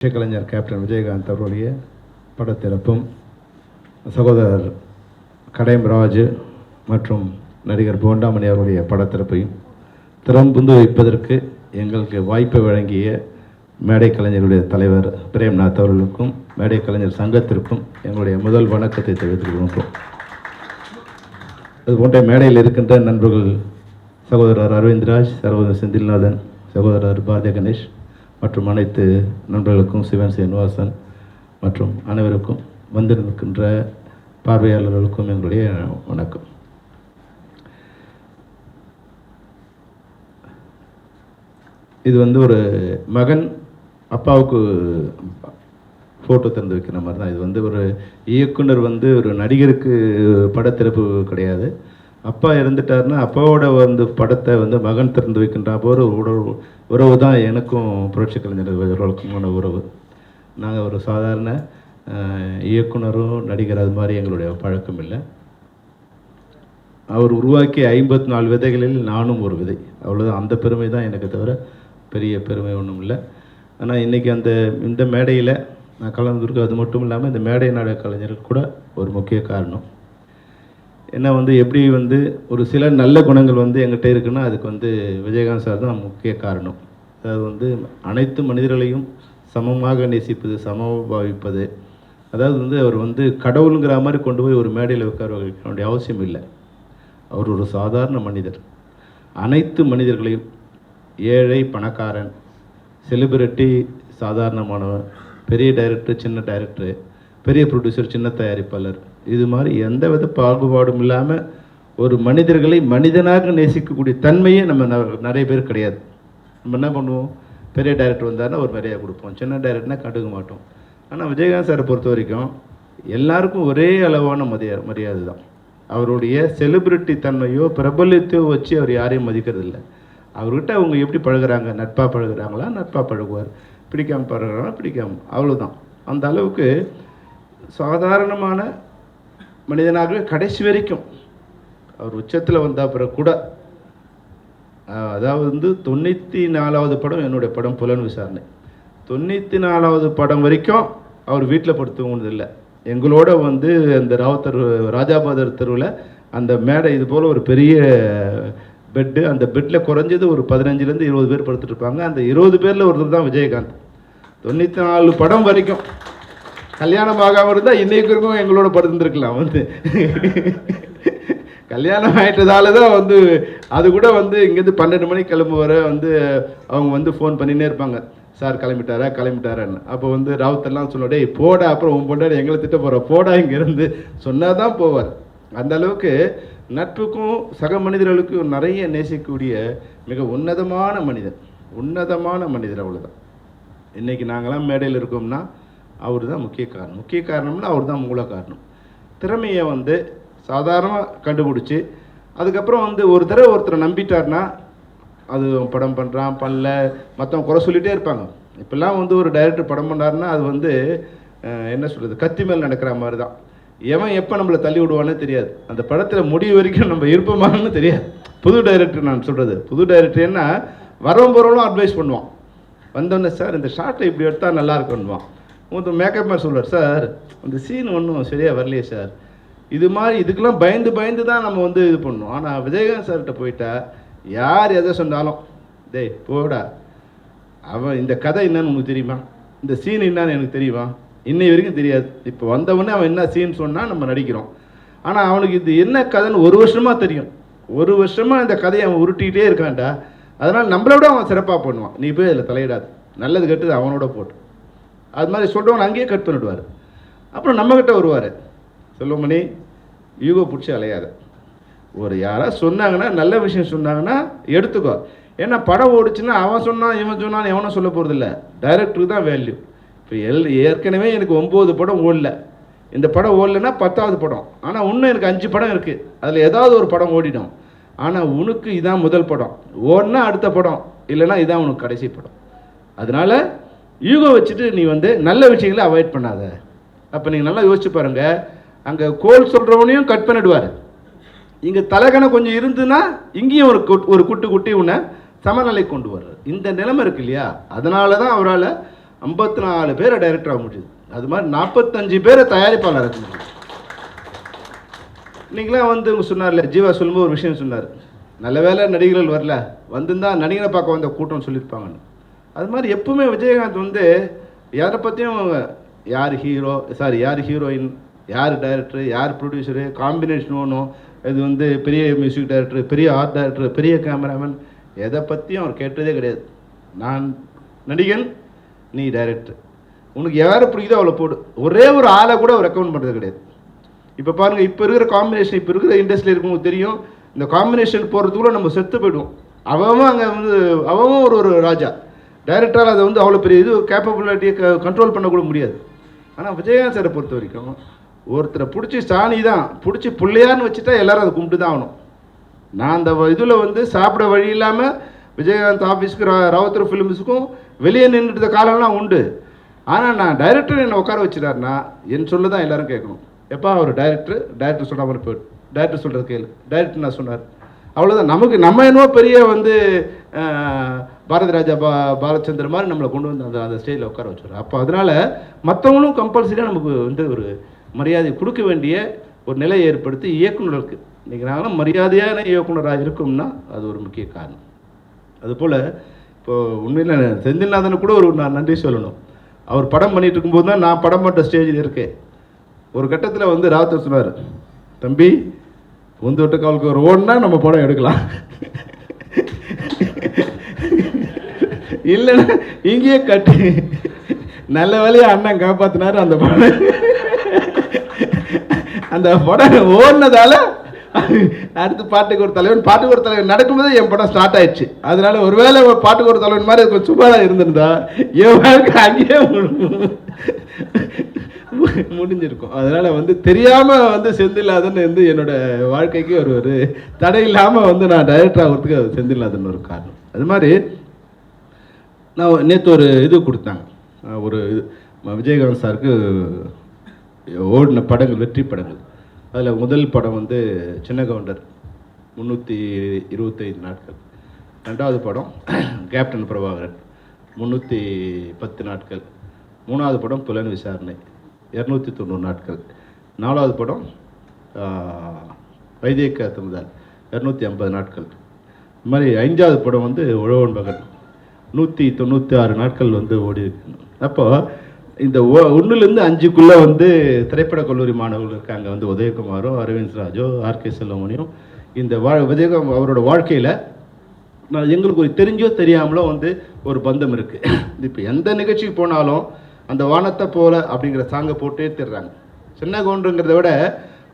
கலைஞர் captain Vijayakanth அவருடைய படத்திறப்பும் சகோதரர் கடையம் ராஜு மற்றும் நடிகர் போண்டாமணி அவருடைய படத்திறப்பையும் திறம்புந்து வைப்பதற்கு எங்களுக்கு வாய்ப்பை வழங்கிய மேடை கலைஞர்களுடைய தலைவர் பிரேம்நாத் அவர்களுக்கும் மேடை கலைஞர் சங்கத்திற்கும் எங்களுடைய முதல் வணக்கத்தை தெரிவித்துக் கொள்கிறோம். அதுபோன்ற மேடையில் இருக்கின்ற நண்பர்கள் சகோதரர் அரவிந்த்ராஜ், சகோதரர் செந்தில்நாதன், சகோதரர் பாரதிய கணேஷ் மற்றும் அனைத்து நண்பர்களுக்கும், சிவன் சீனிவாசன் மற்றும் அனைவருக்கும் வந்திருக்கின்ற பார்வையாளர்களுக்கும் எங்களுடைய வணக்கம். இது ஒரு மகன் அப்பாவுக்கு ஃபோட்டோ திறந்து வைக்கிற மாதிரி தான். இது ஒரு இயக்குனர் ஒரு நடிகருக்கு படத்திறப்பு கிடையாது. அப்பா இறந்துட்டாருன்னா அப்பாவோட படத்தை மகன் திறந்து வைக்கின்ற போது உறவு தான் எனக்கும் புரட்சி கலைஞர்களுக்குமான உறவு. நாங்கள் ஒரு சாதாரண இயக்குனரும் நடிகர் அது மாதிரி எங்களுடைய பழக்கம் இல்லை. அவர் உருவாக்கிய 54 விதைகளில் நானும் ஒரு விதை, அவ்வளோதான். அந்த பெருமை தான் எனக்கு தவிர பெரிய பெருமை ஒன்றும் இல்லை. ஆனால் இன்றைக்கி இந்த மேடையில் நான் கலந்துருக்கு. அது மட்டும் இல்லாமல் இந்த மேடை நாடக கலைஞருக்கு கூட ஒரு முக்கிய காரணம் என்ன, எப்படி ஒரு சில நல்ல குணங்கள் எங்கிட்ட இருக்குன்னா அதுக்கு விஜயகாந்த் சார் தான் முக்கிய காரணம். அதாவது அனைத்து மனிதர்களையும் சமமாக நேசிப்பது, சமபாவிப்பது. அதாவது அவர் கடவுளுங்கிற மாதிரி கொண்டு போய் ஒரு மேடையில் உட்கார வைக்க வேண்டிய அவசியம் இல்லை. அவர் ஒரு சாதாரண மனிதர். அனைத்து மனிதர்களையும், ஏழை பணக்காரன், செலிபிரிட்டி சாதாரணமானவன், பெரிய டைரக்டர் சின்ன டைரக்டர், பெரிய ப்ரொடியூசர் சின்ன தயாரிப்பாளர், இது மாதிரி எந்தவித பாகுபாடும் இல்லாமல் ஒரு மனிதர்களை மனிதனாக நேசிக்கக்கூடிய தன்மையே நம்ம நிறைய பேர் கிடையாது. நம்ம என்ன பண்ணுவோம், பெரிய டைரக்டர் வந்தாருன்னா ஒரு மரியாதை கொடுப்போம், சின்ன டைரக்டர்னா கண்டுக்க மாட்டோம். ஆனால் விஜயகாந்த் சாரை பொறுத்த வரைக்கும் எல்லாருக்கும் ஒரே அளவான மரியாதை தான். அவருடைய செலிபிரிட்டி தன்மையோ பிரபல்யத்தையோ வச்சு அவர் யாரையும் மதிக்கிறது இல்லை. அவர்கிட்ட அவங்க எப்படி பழகுறாங்க, நட்பாக பழகுறாங்களா, நட்பாக பழகுவார், பிடிக்காமல் பழகுறாங்களா, பிடிக்காமல், அவ்வளோதான். அந்த அளவுக்கு சாதாரணமான மனிதனாகவே கடைசி வரைக்கும் அவர் உச்சத்தில் வந்த பிறகு கூட, அதாவது 94வது படம் என்னுடைய படம் புலன் விசாரணை, 94வது படம் வரைக்கும் அவர் வீட்டில் படுத்துவதில்லை. எங்களோட அந்த ராஜாபாதர் தெருவில் அந்த மேடை இது போல் ஒரு பெரிய பெட்டு, அந்த பெட்டில் குறைஞ்சது ஒரு 15லேருந்து 20 பேர் படுத்துட்டு இருப்பாங்க. அந்த 20 பேரில் ஒருத்தர் தான் விஜயகாந்த். 94 படம் வரைக்கும் கல்யாணம் ஆகாமல் இருந்தால் இன்றைக்கு இருக்கும் எங்களோட படுத்துருக்கலாம். கல்யாணம் ஆகிட்டதால தான் அது கூட இங்கேருந்து 12 மணிக்கு கிளம்பு வர அவங்க ஃபோன் பண்ணினே இருப்பாங்க, சார் கிளம்பிட்டாரான்னு. அப்போ ராவுத்தெல்லாம் சொல்லுவோம், டேய் போடா, அப்புறம் உன் பொண்டாடி எங்களை திட்ட போகிற, போடா இங்கேருந்து சொன்னால் தான் போவார். அந்த அளவுக்கு நட்புக்கும் சக மனிதர்களுக்கும் நிறைய நேசிக்கக்கூடிய மிக உன்னதமான மனிதர், அவ்வளோதான். இன்றைக்கி நாங்களாம் மேடையில் இருக்கோம்னா அவர் தான் முக்கிய காரணம்னா அவர் தான் மூல காரணம். திறமையை சாதாரணமாக கண்டுபிடிச்சி அதுக்கப்புறம் ஒரு தடவை ஒருத்தரை நம்பிட்டார்னா அது படம் பண்ணுறான் பண்ணல மற்றவங்க குறை சொல்லிகிட்டே இருப்பாங்க. இப்போல்லாம் ஒரு டைரக்டர் படம் பண்ணாருன்னா அது என்ன சொல்கிறது, கத்தி மேல் நடக்கிற மாதிரி தான். எவன் எப்போ நம்மளை தள்ளி விடுவானே தெரியாது. அந்த படத்தில் முடிவு வரைக்கும் நம்ம இருப்போமான்னு தெரியாது. புது டைரக்டர் நான் சொல்கிறது, புது டைரக்டர்னா வரவும் போகிறவங்களும் அட்வைஸ் பண்ணுவான். வந்தோடனே சார் இந்த ஷார்ட்டை இப்படி எடுத்தால் நல்லா இருக்குன்னுவான். மேக்கப் மேன் சொல்வார், சார் அந்த சீன் ஒன்றும் சரியாக வரலையே சார், இது மாதிரி இதுக்கெல்லாம் பயந்து தான் நம்ம இது பண்ணணும். ஆனால் விஜயகாந்த் சார்கிட்ட போயிட்டா யார் எதை சொன்னாலும், டேய் போடா, அவன் இந்த கதை என்னன்னு உனக்கு தெரியுமா, இந்த சீன் என்னான்னு எனக்கு தெரியுமா, இன்னை வரைக்கும் தெரியாது. இப்போ வந்தவொடனே அவன் என்ன சீன் சொன்னால் நம்ம நடிக்கிறோம். ஆனால் அவனுக்கு இது என்ன கதைன்னு ஒரு வருஷமாக தெரியும். ஒரு வருஷமாக இந்த கதையை அவன் உருட்டிக்கிட்டே இருக்கான்டா. அதனால் நம்மளோட அவன் சிறப்பாக பண்ணுவான். நீ போய் அதில் தலையிடாது, நல்லது கெட்டது அவனோட போட்டு, அது மாதிரி சொல்கிறவன் அங்கேயே கட் பண்ணிவிடுவார். அப்புறம் நம்மக்கிட்ட வருவார், செல்வமணி யூகோ பிடிச்சி அலையாத, ஒரு யாராவது சொன்னாங்கன்னா நல்ல விஷயம் சொன்னாங்கன்னா எடுத்துக்கோ. ஏன்னா படம் ஓடிச்சுன்னா அவன் சொன்னான் இவன் சொன்னான்னு எவனும் சொல்ல போகிறதில்ல, டைரக்டருக்கு தான் வேல்யூ. இப்போ ஏற்கனவே எனக்கு 9 படம் ஓடல, இந்த படம் ஓடலைன்னா 10வது படம். ஆனால் இன்னும் எனக்கு 5 படம் இருக்குது, அதில் ஏதாவது ஒரு படம் ஓடிடும். ஆனால் உனக்கு இதான் முதல் படம், ஓடினா அடுத்த படம், இல்லைன்னா இதான் உனக்கு கடைசி படம். அதனால் யூகோ வச்சுட்டு நீ நல்ல விஷயங்களை அவாய்ட் பண்ணாத. அப்போ நீங்கள் நல்லா யோசிச்சு பாருங்கள், அங்கே கோல் சொல்கிறவனையும் கட் பண்ணிடுவார், இங்கே தலைகணை கொஞ்சம் இருந்துன்னா இங்கேயும் ஒரு குட்டி உன்னை சமநிலை கொண்டு வர்றார். இந்த நிலைமை இருக்கு இல்லையா, அதனால தான் அவரால் 54 பேரை டைரக்டர் ஆக முடியுது. அது மாதிரி 45 பேரை தயாரிப்பாளர் ஆக முடியுது. இன்றைக்கெலாம் வந்து சொன்னார்ல, ஜீவா சொல்லும்போது ஒரு விஷயம் சொன்னார், நல்ல வேலை நடிகர்கள் வரல, வந்திருந்தா நடிகரை பார்க்க வந்த கூட்டம் சொல்லியிருப்பாங்கன்னு. அது மாதிரி எப்பவுமே விஜயகாந்த் வந்து யாரை பற்றியும் யார் ஹீரோ, யார் ஹீரோயின், யார் டைரக்டரு, யார் ப்ரொடியூசரு, காம்பினேஷன் ஒன்றும், இது வந்து பெரிய மியூசிக் டைரக்டர், பெரிய ஆர்ட் டைரக்டர், பெரிய கேமராமேன், எதை பற்றியும் அவர் கேட்டதே கிடையாது. நான் நடிகன், நீ டைரக்டர், உனக்கு யாரை பிடிக்குதோ அவளை போடு. ஒரே ஒரு ஆளை கூட அவர் ரெக்கமெண்ட் பண்ணுறது கிடையாது. இப்போ பாருங்கள், இப்போ இருக்கிற காம்பினேஷன், இப்போ இருக்கிற இண்டஸ்ட்ரியில் இருக்கவங்களுக்கு தெரியும், இந்த காம்பினேஷன் போகிறதுக்குள்ள நம்ம செத்து போய்டுவோம். அவன் அங்கே வந்து அவன் ஒரு ராஜா டைரக்டரால் அதை வந்து அவ்வளோ பெரிய இது கேப்பபிலிட்டியை கண்ட்ரோல் பண்ணக்கூட முடியாது. ஆனால் விஜயகாந்த் சாரை பொறுத்த வரைக்கும் ஒருத்தரை பிடிச்சி சாணி தான் பிடிச்சி பிள்ளையான்னு வச்சுட்டா எல்லாரும் அதை கும்பிட்டு தான் ஆகணும். நான் அந்த இதில் வந்து சாப்பிட வழி இல்லாமல் விஜயகாந்த் ஆஃபீஸுக்கு ராவுத்தர் ஃபிலிம்ஸுக்கும் வெளியே நின்றுட்ட காலம்லாம் உண்டு. ஆனால் நான் டைரக்டர் என்னை உட்கார வச்சுட்டாருன்னா என் சொல்ல தான் எல்லோரும் கேட்கணும். எப்பா அவர் டைரக்டர் சொன்ன மாதிரி போய்ட்டு டைரக்டர் சொல்கிறது கேளு, டைரக்டர் நான் சொன்னார், அவ்வளோதான். நம்ம என்னவோ பெரிய வந்து பாரதி ராஜா பாலச்சந்திர மாதிரி நம்மளை கொண்டு வந்து அந்த ஸ்டேஜில் உட்கார வச்சுருவோம். அப்போ அதனால் மற்றவங்களும் கம்பல்சரியாக நமக்கு வந்து ஒரு மரியாதை கொடுக்க வேண்டிய ஒரு நிலையை ஏற்படுத்தி இயக்குநர்களுக்கு இன்றைக்கி நாங்களாம் மரியாதையான இயக்குனராக இருக்கும்னா அது ஒரு முக்கிய காரணம். அதுபோல் இப்போது உண்மையில் செந்தில்நாதனுக்கு கூட நான் நன்றி சொல்லணும். அவர் படம் பண்ணிகிட்டு இருக்கும்போது தான் நான் படம் பண்ணுற ஸ்டேஜில் இருக்கேன். ஒரு கட்டத்தில் வந்து ராவுத்தர் சொன்னார், தம்பி உந்து விட்ட காலுக்கு ஒரு ஓடுனா நம்ம படம் எடுக்கலாம், இல்லைன்னா இங்கேயே கட்டி. நல்ல வேலையை அண்ணன் காப்பாற்றினார். அந்த படம் ஓடினதால அடுத்து பாட்டுக்கு ஒரு தலைவன் நடக்கும்போது என் படம் ஸ்டார்ட் ஆயிடுச்சு. அதனால ஒருவேளை பாட்டுக்கு ஒரு தலைவன் மாதிரி கொஞ்சம் சுமாராக இருந்திருந்தா என் வாழ்க்கை அங்கேயே முடிஞ்சிருக்கும். அதனால வந்து தெரியாம வந்து செந்தில்நாதன் வந்து என்னோட வாழ்க்கைக்கு ஒரு தடை இல்லாம வந்து நான் டைரக்டர் ஆகிறதுக்கு செந்தில்நாதன் ஒரு காரணம். அது மாதிரி நான் நேற்று ஒரு இது கொடுத்தாங்க, ஒரு விஜயகாந்த் சாருக்கு ஓடின படங்கள், வெற்றி படங்கள். அதில் முதல் படம் வந்து சின்ன கவுண்டர் 325 நாட்கள், ரெண்டாவது படம் கேப்டன் பிரபாகரன் 310 நாட்கள், மூணாவது படம் புலன் விசாரணை 290 நாட்கள், நாலாவது படம் வைத்தியக்கா தமுதால் 250 நாட்கள். இது மாதிரி ஐந்தாவது படம் வந்து உழவன் மகன் 196 நாட்கள் வந்து ஓடி இருக்கு. அப்போ இந்த 1லேருந்து 5க்குள்ளே வந்து திரைப்பட கல்லூரி மாணவர்கள் இருக்காங்க. வந்து உதயகுமாரும் அரவிந்த் ராஜோ ஆர்கே செல்வமணியும் இந்த விஜயகாந்த் அவரோட வாழ்க்கையில் எங்களுக்கு ஒரு தெரிஞ்சோ தெரியாமலோ வந்து ஒரு பந்தம் இருக்குது. இப்போ எந்த நிகழ்ச்சிக்கு போனாலும் அந்த வானத்தை போல அப்படிங்கிற சாங்கை போட்டே தர்றாங்க. சின்ன கவுண்டருங்கிறத விட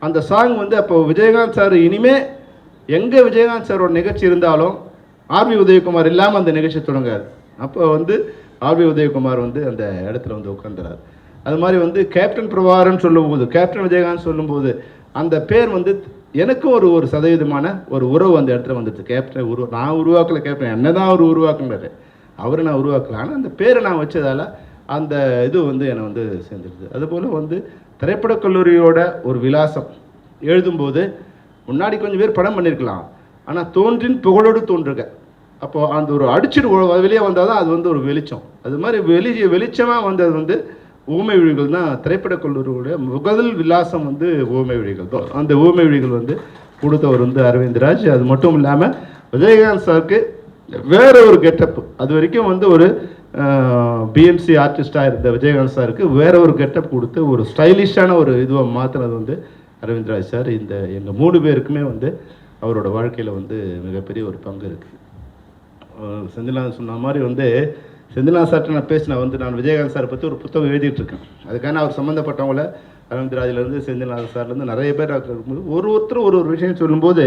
அந்த சாங் வந்து அப்போ விஜயகாந்த் சார் இனிமே எங்கே விஜயகாந்த் சாரோட நிகழ்ச்சி இருந்தாலும் ஆர்வி உதயகுமார் இல்லாமல் அந்த நிகழ்ச்சி தொடங்காது. அப்போ வந்து ஆர்வி உதயகுமார் வந்து அந்த இடத்துல வந்து உட்காந்துறாரு. அது மாதிரி வந்து கேப்டன் பிரபாகரன் சொல்லும்போது, கேப்டன் விஜயகாந்த் சொல்லும்போது அந்த பேர் வந்து எனக்கும் ஒரு சதவீதமான ஒரு உறவு அந்த இடத்துல வந்துடுது. கேப்டன் நான் உருவாக்கல, கேப்டன் என்ன தான் அவர் உருவாக்குனாரு, அவரை நான் உருவாக்கல. ஆனால் அந்த பேரை நான் வச்சதால் அந்த இது வந்து என்னை வந்து சேர்ந்துடுது. அதுபோல் வந்து திரைப்படக் கல்லூரியோட ஒரு விலாசம் எழுதும்போது முன்னாடி கொஞ்சம் பேர் படம் பண்ணியிருக்கலாம், ஆனால் தோன்றின் புகழோடு தோன்றுக. அப்போது அந்த ஒரு அடிச்சுட்டு வெளியே வந்தால் தான் அது வந்து ஒரு வெளிச்சம். அது மாதிரி வெளிச்சமாக வந்தது வந்து ஊமை விழிகள் தான். திரைப்படக் கல்லூரியோடைய முதல் விலாசம் வந்து ஊமை விழிகள் தான். அந்த ஊமை விழிகள் வந்து கொடுத்தவர் வந்து அரவிந்த் ராஜ். அது மட்டும் இல்லாமல் விஜயகாந்த் சாருக்கு வேற ஒரு கெட்டப், அது வரைக்கும் வந்து ஒரு பிஎம்சி ஆர்டிஸ்டாக இருந்த விஜயகாந்த் சாருக்கு வேற ஒரு கெட்டப் கொடுத்து ஒரு ஸ்டைலிஷான ஒரு இதுவை மாற்றினது வந்து அரவிந்த் ராஜ் சார். இந்த எங்கள் 3 பேருக்குமே வந்து அவரோட வாழ்க்கையில் வந்து மிகப்பெரிய ஒரு பங்கு இருக்குது. செந்தில்நாதன் சொன்ன மாதிரி வந்து செந்தில்நாதன் சார்ட்ட நான் பேசினேன் வந்து நான் விஜயகாந்த் சாரை பற்றி ஒரு புத்தகம் எழுதிட்டு இருக்கேன். அதுக்கான அவர் சம்மந்தப்பட்டவங்கள அரவிந்த் ராஜ்லேருந்து செந்தில்நாதன் சார்லேருந்து நிறைய பேர் இருக்கும்போது ஒருத்தர் ஒரு விஷயம் சொல்லும்போது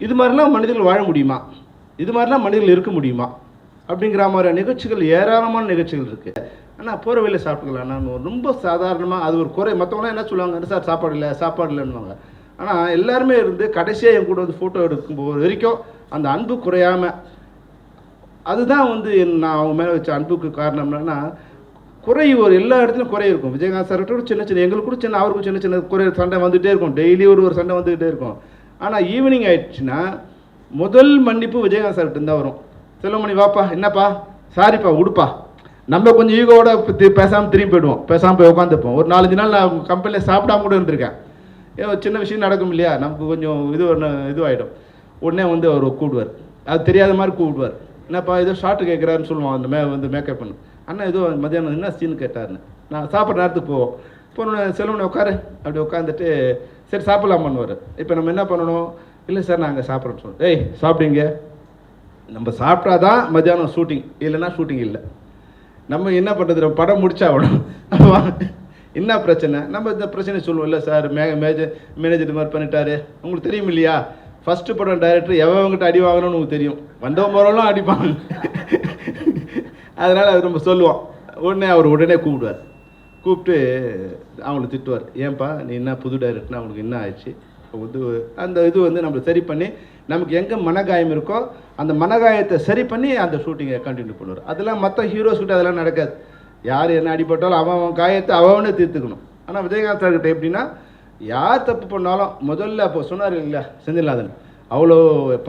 இது மாதிரிலாம் மனிதர்கள் வாழ முடியுமா, இது மாதிரிலாம் மனிதர்கள் இருக்க முடியுமா அப்படிங்கிற மாதிரி நிகழ்ச்சிகள், ஏராளமான நிகழ்ச்சிகள் இருக்குது. ஆனால் போகிற வேலை சாப்பிட்டுக்கலாம். நான் ரொம்ப சாதாரணமாக அது ஒரு குறை. மற்றவங்களாம் என்ன சொல்லுவாங்க, சார் சாப்பாடு இல்லைன்னுவாங்க. ஆனால் எல்லாருமே இருந்து கடைசியாக என் கூட வந்து ஃபோட்டோ எடுக்கும்போது வரைக்கும் அந்த அன்பு குறையாமல், அதுதான் வந்து நான் அவங்க மேலே வச்ச அன்புக்கு காரணம். என்னன்னா குறை ஒரு எல்லா இடத்துலையும் குறை இருக்கும். விஜயகாந்த் சார்கிட்ட சின்ன எங்களுக்கு கூட சின்ன, அவருக்கும் சின்ன குறை சண்டை வந்துகிட்டே இருக்கும். டெய்லி ஒரு சண்டை வந்துக்கிட்டே இருக்கும். ஆனால் ஈவினிங் ஆயிடுச்சுன்னா முதல் மன்னிப்பு விஜயகாந்த் சார்கிட்ட இருந்தால் வரும். செல்வமணி வாப்பா, என்னப்பா, சாரிப்பா, உடுப்பா, நம்ம கொஞ்சம் ஈகோட பேசாமல் திரும்பி போயிடுவோம், பேசாமல் போய் உட்காந்துப்போம். ஒரு 4-5 நாள் நான் கம்பெனியில் சாப்பிடாம கூட இருந்திருக்கேன். ஏன் சின்ன விஷயம் நடக்கும் இல்லையா, நமக்கு கொஞ்சம் இதுவாகிடும். உடனே வந்து அவர் கூப்பிடுவார், அது தெரியாத மாதிரி கூப்பிடுவார். என்னப்பா ஏதோ ஷார்ட்டு கேட்குறாருன்னு சொல்லுவான் அந்த மேக்கப் பண்ணு. அண்ணா ஏதோ மத்தியானம் என்ன சீன்னு கேட்டாருன்னு. நான் சாப்பிட்ற நேரத்துக்கு போவோம். இப்போ செலவுன்னு உட்காரு அப்படி உட்காந்துட்டு சரி சாப்பிட்லாம் பண்ணுவார். இப்போ நம்ம என்ன பண்ணணும், இல்லை சார் நாங்கள் சாப்பிட்றோன்னு சொல்லுவோம். ஏய் சாப்பிட்டீங்க, நம்ம சாப்பிட்டா தான் மத்தியானம் ஷூட்டிங், இல்லைன்னா ஷூட்டிங் இல்லை. நம்ம என்ன பண்ணுறது, நம்ம படம் முடிச்சா ஆகணும். என்ன பிரச்சனை, நம்ம இந்த பிரச்சனை சொல்லுவோம். இல்லை சார் மேனேஜர் இது மாதிரி பண்ணிட்டாரு, உங்களுக்கு தெரியும் இல்லையா, ஃபஸ்ட்டு படம் டைரக்டர் எவங்கிட்ட அடி வாங்கணும்னு உங்களுக்கு தெரியும், வந்தவன் போகிறவங்களும் அடிப்பாங்க. அதனால் அது நம்ம சொல்லுவோம். உடனே கூப்பிடுவார். கூப்பிட்டு அவங்களை திட்டுவார், ஏன்பா நீ என்ன புது டைரக்டர்னா அவங்களுக்கு என்ன ஆயிடுச்சு. வந்து அந்த இது வந்து நம்ம சரி பண்ணி நமக்கு எங்கே மனகாயம் இருக்கோ அந்த மனகாயத்தை சரி பண்ணி அந்த ஷூட்டிங்கை கண்டினியூ பண்ணுவார். அதெல்லாம் மற்ற ஹீரோஸ்கிட்ட அதெல்லாம் நடக்காது. யார் என்ன அடிபட்டாலும் அவன் காயத்தை அவனே தீர்த்துக்கணும். ஆனால் விஜயகாந்த் சார்கிட்ட எப்படின்னா, யார் தப்பு பண்ணாலும் முதல்ல அப்போ சொன்னார் இல்லையா செந்தில்நாதன், அவ்வளோ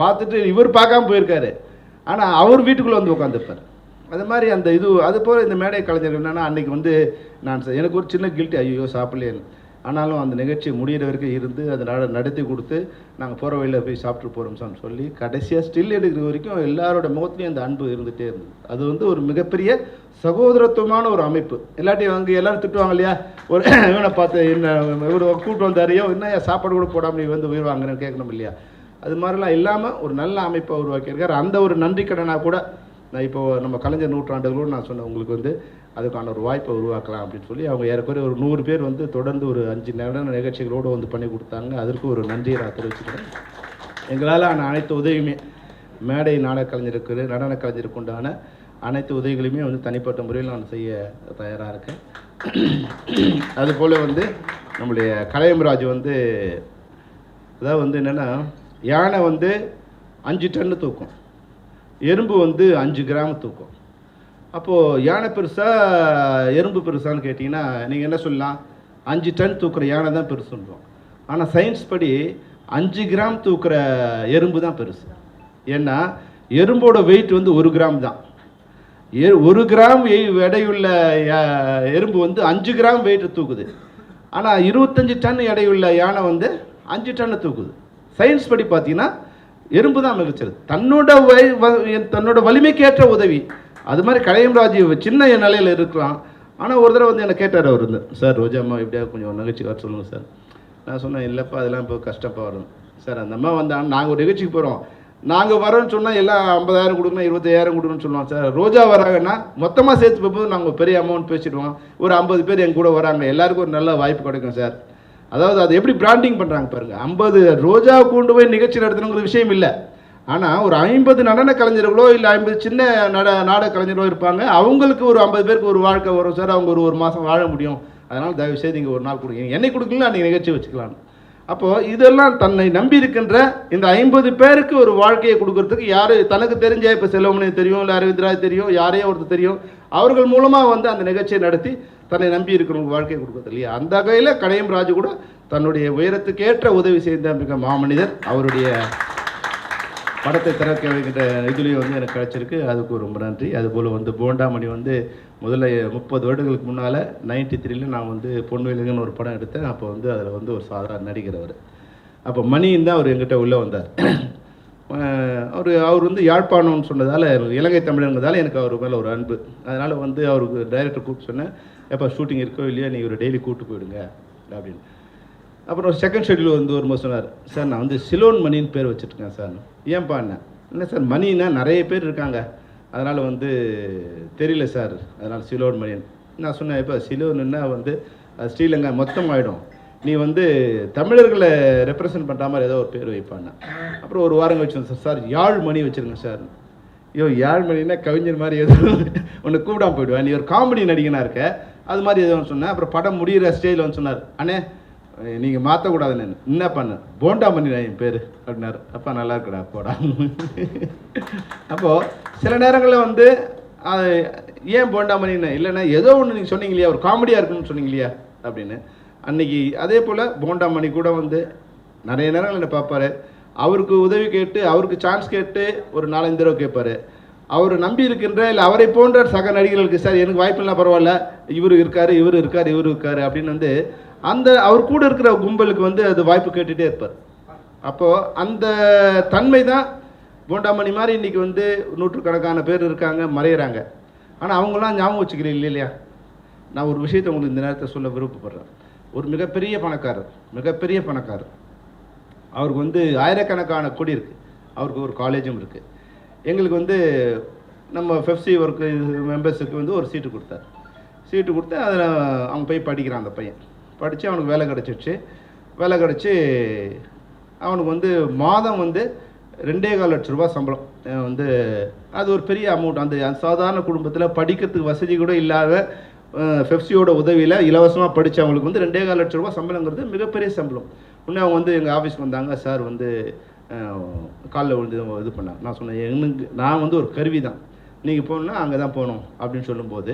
பார்த்துட்டு இவர் பார்க்காம போயிருக்காரு, ஆனால் அவர் வீட்டுக்குள்ளே வந்து உட்காந்துருப்பார். அது மாதிரி அந்த இது அது போல் இந்த மேடை கலைஞர்கள் என்னென்னா, அன்றைக்கி வந்து எனக்கு ஒரு சின்ன கில்ட்டி, ஐயோ சாப்பிட்லேன்னு. ஆனாலும் அந்த நிகழ்ச்சி முடிகிற வரைக்கும் இருந்து அதை நடத்தி கொடுத்து நாங்கள் போகிற வழியில் போய் சாப்பிட்டு போகிறோம் சார்னு சொல்லி கடைசியாக ஸ்டில் எடுக்கிற வரைக்கும் எல்லாரோட முகத்துலேயும் அந்த அன்பு இருந்துகிட்டே இருந்தது. அது வந்து ஒரு மிகப்பெரிய சகோதரத்துவமான ஒரு அமைப்பு. எல்லாட்டையும் அங்கே எல்லோரும் திட்டுவாங்க இல்லையா, ஒரு இவனை பார்த்து என்ன இவர் கூப்பிட்டு வந்தாரையோ என்ன சாப்பாடு கூட போடாமல் நீ வந்து உயிர் வாங்குறேன்னு கேட்கணும் இல்லையா. அது மாதிரிலாம் இல்லாமல் ஒரு நல்ல அமைப்பை உருவாக்கியிருக்கார். அந்த ஒரு நன்றி கடனாக கூட நான் இப்போது நம்ம கலைஞர் நூற்றாண்டுகளோடு நான் சொன்னேன் உங்களுக்கு வந்து அதுக்கான ஒரு வாய்ப்பை உருவாக்கலாம் அப்படின்னு சொல்லி அவங்க ஏறக்குறைய ஒரு 100 பேர் வந்து தொடர்ந்து ஒரு 5 நடன நிகழ்ச்சிகளோடு வந்து பண்ணி கொடுத்தாங்க. அதற்கு ஒரு நன்றியை நான் தெரிவிச்சுக்கிறேன். எங்களால் அனைத்து உதவியுமே மேடை நாடக கலைஞருக்கு நடன கலைஞருக்கு உண்டான அனைத்து உதவிகளையுமே வந்து தனிப்பட்ட முறையில் நான் செய்ய தயாராக இருக்கேன். அதுபோல் வந்து நம்முடைய கலையம்ராஜ் வந்து அதாவது வந்து என்னென்னா, யானை வந்து 5 டன்னு தூக்கும், எறும்பு வந்து 5 கிராம் தூக்கும். அப்போது யானை பெருசா எறும்பு பெருசான்னு கேட்டிங்கன்னா நீங்கள் என்ன சொல்லலாம், 5 டன் தூக்குற யானை தான் பெருசுன்றோம். ஆனால் சயின்ஸ் படி 5 கிராம் தூக்குற எறும்பு தான் பெருசு. ஏன்னா எறும்போட வெயிட் வந்து 1 கிராம் தான். 1 கிராம் எடையுள்ள எறும்பு வந்து 5 கிராம் வெயிட் தூக்குது. ஆனால் 25 டன் எடையுள்ள யானை வந்து 5 டன்னு தூக்குது. சயின்ஸ் படி பார்த்தீங்கன்னா எறும்பு தான் மிகச்சது, தன்னோட வலிமைக்கேற்ற உதவி. அது மாதிரி கலையம்ராஜ் சின்ன நிலையில் இருக்கலாம். ஆனால் ஒரு தடவை வந்து என்னை கேட்டார் அவர் வந்து, சார் ரோஜாம்மா எப்படியா கொஞ்சம் நிகழ்ச்சி வர சொல்லுங்கள் சார். நான் சொன்னேன், இல்லைப்பா அதெல்லாம் இப்போ கஷ்டப்பா வரும் சார். அந்த அம்மா வந்தால் நாங்கள் ஒரு நிகழ்ச்சிக்கு போகிறோம், நாங்கள் வரோன்னு சொன்னால் எல்லாம் 50,000 கொடுக்கணும் 25,000 கொடுக்கணும்னு சொல்லுவோம் சார். ரோஜா வராங்கன்னா மொத்தமாக சேர்த்து போகும்போது நாங்கள் பெரிய அமௌண்ட் பேசிடுவோம். ஒரு 50 பேர் எங்க கூட வராங்க, எல்லாருக்கும் ஒரு நல்ல வாய்ப்பு கிடைக்கும் சார். அதாவது அது எப்படி பிராண்டிங் பண்ணுறாங்க பாருங்கள். 50 ரோஜா கொண்டு போய் நிகழ்ச்சி நடத்தணுங்கிற விஷயம் இல்லை. ஆனால் ஒரு 50 நடன கலைஞர்களோ இல்லை 50 சின்ன நாடக கலைஞர்களோ இருப்பாங்க, அவங்களுக்கு ஒரு 50 பேருக்கு ஒரு வாழ்க்கை வரும் சார். அவங்க ஒரு மாதம் வாழ முடியும். அதனால் தயவுசெய்து இங்கே ஒரு நாள் கொடுங்க, என்னை கொடுக்கலாம் அன்றைக்கி நிகழ்ச்சி வச்சுக்கலாம். அப்போது இதெல்லாம் தன்னை நம்பி இருக்கின்ற இந்த 50 பேருக்கு ஒரு வாழ்க்கையை கொடுக்கறதுக்கு யார் தனக்கு தெரிஞ்ச, இப்போ செல்வமணி தெரியும், இல்லை அரவிந்தராஜ் தெரியும், யாரையோ ஒருத்தர் தெரியும், அவர்கள் மூலமாக வந்து அந்த நிகழ்ச்சியை நடத்தி தன்னை நம்பி இருக்கிறவங்க வாழ்க்கையை கொடுக்குறது இல்லையா. அந்த வகையில் கலையம்ராஜ் கூட தன்னுடைய உயரத்துக்கேற்ற உதவி செய்த மிக மாமனிதர். அவருடைய படத்தை திறக்க வைக்கின்ற இதுலேயும் வந்து எனக்கு கிடச்சிருக்கு, அதுக்கு ரொம்ப நன்றி. அதுபோல் வந்து போண்டாமணி வந்து முதல்ல 30 வருடங்களுக்கு முன்னால் 93ல் நான் வந்து பொன்வேலுங்கன்னு ஒரு படம் எடுத்தேன். அப்போ வந்து அதில் வந்து ஒரு சாதாரண நடிகர் அவர். அப்போ மணின்னு தான் அவர் எங்கிட்ட உள்ளே வந்தார். அவர் வந்து யாழ்ப்பாணம்னு சொன்னதால், இலங்கை தமிழங்கிறதால எனக்கு அவர் மேலே ஒரு அன்பு. அதனால் வந்து அவருக்கு டைரக்டர் கூப்பிட்டு சொன்னேன், எப்போ ஷூட்டிங் இருக்கோ இல்லையா நீங்கள் ஒரு டெய்லி கூப்பிட்டு போயிடுங்க அப்படின்னு. அப்புறம் செகண்ட் ஷெட்யூல் வந்து ஒரு மாதிரி சொன்னார், சார் நான் வந்து சிலோன் மணின்னு பேர் வச்சுருக்கேன் சார். ஏன்பா என்ன சார், மணின்னா நிறைய பேர் இருக்காங்க, அதனால் வந்து தெரியல சார், அதனால் சிலோன் மணின்னு நான் சொன்னேன். இப்போ சிலோனுன்னா வந்து ஸ்ரீலங்கா மொத்தம் ஆகிடும், நீ வந்து தமிழர்களை ரெப்ரசன்ட் பண்ணுற மாதிரி ஏதோ ஒரு பேர் வைப்பான்னா. அப்புறம் ஒரு வாரம் கழிச்சு சார் யாழ் மணி வச்சுருங்க சார். ஐயோ யாழ் மணின்னா கவிஞர் மாதிரி எதுவும் ஒன்று கூப்பிடாம போயிடுவேன், நீ ஒரு காமெடி நடிகனாக இருக்க, அது மாதிரி எதுவும் சொன்னேன். அப்புறம் படம் முடிகிற ஸ்டேஜில் வந்து சொன்னார், அண்ணே நீங்கள் மாற்றக்கூடாதுன்னு. என்ன பண்ண, போண்டாமணி என் பேர் அப்படின்னாரு. அப்பா நல்லா இருக்குடா போடா. அப்போது சில நேரங்களில் வந்து ஏன் போண்டாமணின்னு இல்லைன்னா ஏதோ ஒன்று நீங்கள் சொன்னீங்க இல்லையா, ஒரு காமெடியாக இருக்குன்னு சொன்னீங்க இல்லையா அப்படின்னு. அன்றைக்கி அதே போல் போண்டாமணி கூட வந்து நிறைய நேரங்கள் என்ன பார்ப்பார், அவருக்கு உதவி கேட்டு அவருக்கு சான்ஸ் கேட்டு ஒரு 4-5 தடவை கேட்பார். அவர் நம்பி இருக்கின்ற இல்லை அவரை போன்ற சக நடிகர்களுக்கு சார் எனக்கு வாய்ப்பு இல்லை பரவாயில்ல, இவர் இருக்கார் அப்படின்னு வந்து அந்த அவர் கூட இருக்கிற கும்பலுக்கு வந்து அது வாய்ப்பு கேட்டுகிட்டே இருப்பார். அப்போது அந்த தன்மை தான் போண்டாமணி மாதிரி இன்றைக்கி வந்து நூற்றுக்கணக்கான பேர் இருக்காங்க, மறையிறாங்க. ஆனால் அவங்களாம் ஞாபகம் வச்சுக்கிறேன் இல்லையா? நான் ஒரு விஷயத்தை உங்களுக்கு இந்த நேரத்தை சொல்ல விருப்பப்படுறேன். ஒரு மிகப்பெரிய பணக்காரர், அவருக்கு வந்து ஆயிரக்கணக்கான கோடி இருக்குது, அவருக்கு ஒரு காலேஜும் இருக்குது. எங்களுக்கு வந்து நம்ம ஃபெஃப்சி ஒர்க்கு மெம்பர்ஸுக்கு வந்து ஒரு சீட்டு கொடுத்து அதில் அவங்க போய் படிக்கிறான். அந்த பையன் படித்து அவனுக்கு வேலை கிடச்சி அவனுக்கு வந்து மாதம் வந்து 2.25 லட்ச ரூபா சம்பளம். வந்து அது ஒரு பெரிய அமௌண்ட். அந்த சாதாரண குடும்பத்தில் படிக்கிறதுக்கு வசதி கூட இல்லாத ஃபெஃப்சியோட உதவியில் இலவசமாக படித்தவங்களுக்கு வந்து 2.25 லட்ச ரூபா சம்பளங்கிறது மிகப்பெரிய சம்பளம். உடனே அவங்க வந்து எங்கள் ஆஃபீஸ்க்கு வந்தாங்க. சார் வந்து காலில் விழுந்து இது பண்ணாங்க. நான் சொன்னேன், நான் வந்து ஒரு கருவி தான், நீங்கள் போகணுன்னா அங்கே தான் போகணும் அப்படின்னு சொல்லும்போது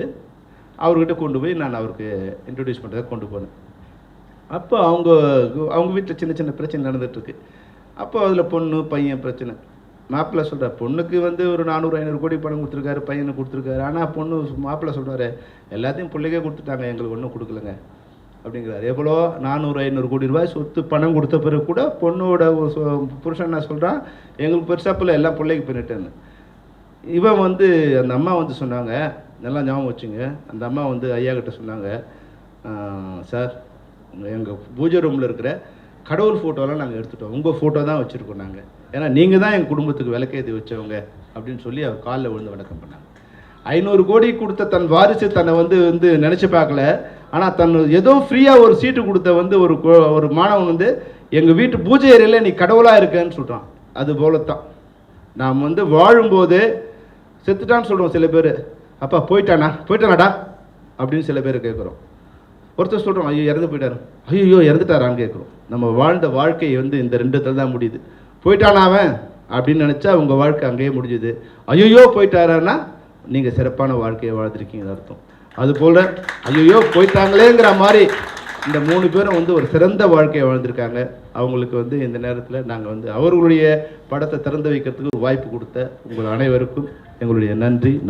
அவர்கிட்ட கொண்டு போய் நான் அவருக்கு இன்ட்ரடியூஸ் பண்ணுறதை கொண்டு போனேன். அப்போ அவங்க வீட்டில் சின்ன பிரச்சனை நடந்துகிட்ருக்கு. அப்போ அதில் பொண்ணு பையன் பிரச்சனை. மாப்பிள்ளை சொல்கிறார், பொண்ணுக்கு வந்து ஒரு 400-500 கோடி பணம் கொடுத்துருக்காரு, பையனுக்கு கொடுத்துருக்காரு. ஆனால் மாப்பிள்ளை சொல்கிறாரு, எல்லாத்தையும் பிள்ளைக்கே கொடுத்துட்டாங்க, எங்களுக்கு ஒன்றும் கொடுக்கலங்க அப்படிங்கிறாரு. எவ்வளோ 400-500 கோடி ரூபாய் சொத்து பணம் கொடுத்த பிறகு கூட பொண்ணோட புருஷன் என்ன சொல்கிறான், எங்களுக்கு பெருசாப்பில் எல்லாம் பிள்ளைக்கு பண்ணிட்டேன்னு. இவன் வந்து அந்த அம்மா வந்து சொன்னாங்க, நல்லா ஞாபகம் வச்சுங்க, அந்த அம்மா வந்து ஐயா கிட்ட சொன்னாங்க, சார் எங்கள் பூஜை ரூமில் இருக்கிற கடவுள் ஃபோட்டோலாம் நாங்கள் எடுத்துட்டோம், உங்கள் ஃபோட்டோ தான் வச்சுருக்கோம் நாங்கள், ஏன்னா நீங்கள் தான் எங்கள் குடும்பத்துக்கு விளக்கேற்றி வச்சவங்க அப்படின்னு சொல்லி அவர் காலில் விழுந்து வணக்கம் பண்ணாங்க. 500 கோடி கொடுத்த தன் வாரிசு தன்னை வந்து நினச்சி பார்க்கல. ஆனால் தன் ஏதோ ஃப்ரீயாக ஒரு சீட்டு கொடுத்த வந்து ஒரு மாணவன் வந்து எங்கள் வீட்டு பூஜை ஏரியில் நீ கடவுளாக இருக்கேன்னு சொல்கிறான். அது போலத்தான் நாம் வந்து வாழும்போது செத்துட்டான்னு சொல்கிறோம் சில பேர். அப்பா போயிட்டானாடா அப்படின்னு சில பேர் கேட்குறோம். ஒருத்தர் சொல்கிறோம், ஐயோ இறந்து போயிட்டாரு, ஐயோ இறந்துட்டாரான்னு கேட்குறோம். நம்ம வாழ்ந்த வாழ்க்கை வந்து இந்த 2 இடத்துல தான் முடியுது. போயிட்டானா அவன் அப்படின்னு நினச்சா உங்கள் வாழ்க்கை அங்கேயே முடிஞ்சுது. ஐயோ போயிட்டாரான்னா நீங்கள் சிறப்பான வாழ்க்கையை வாழ்ந்துருக்கீங்கன்னு அர்த்தம். அதுபோல் ஐயோ போயிட்டாங்களேங்கிற மாதிரி இந்த 3 பேரும் வந்து ஒரு சிறந்த வாழ்க்கையை வாழ்ந்திருக்காங்க. அவங்களுக்கு வந்து இந்த நேரத்தில் நாங்கள் வந்து அவர்களுடைய படத்தை திறந்து வைக்கிறதுக்கு ஒரு வாய்ப்பு கொடுத்த உங்கள் அனைவருக்கும் எங்களுடைய நன்றி.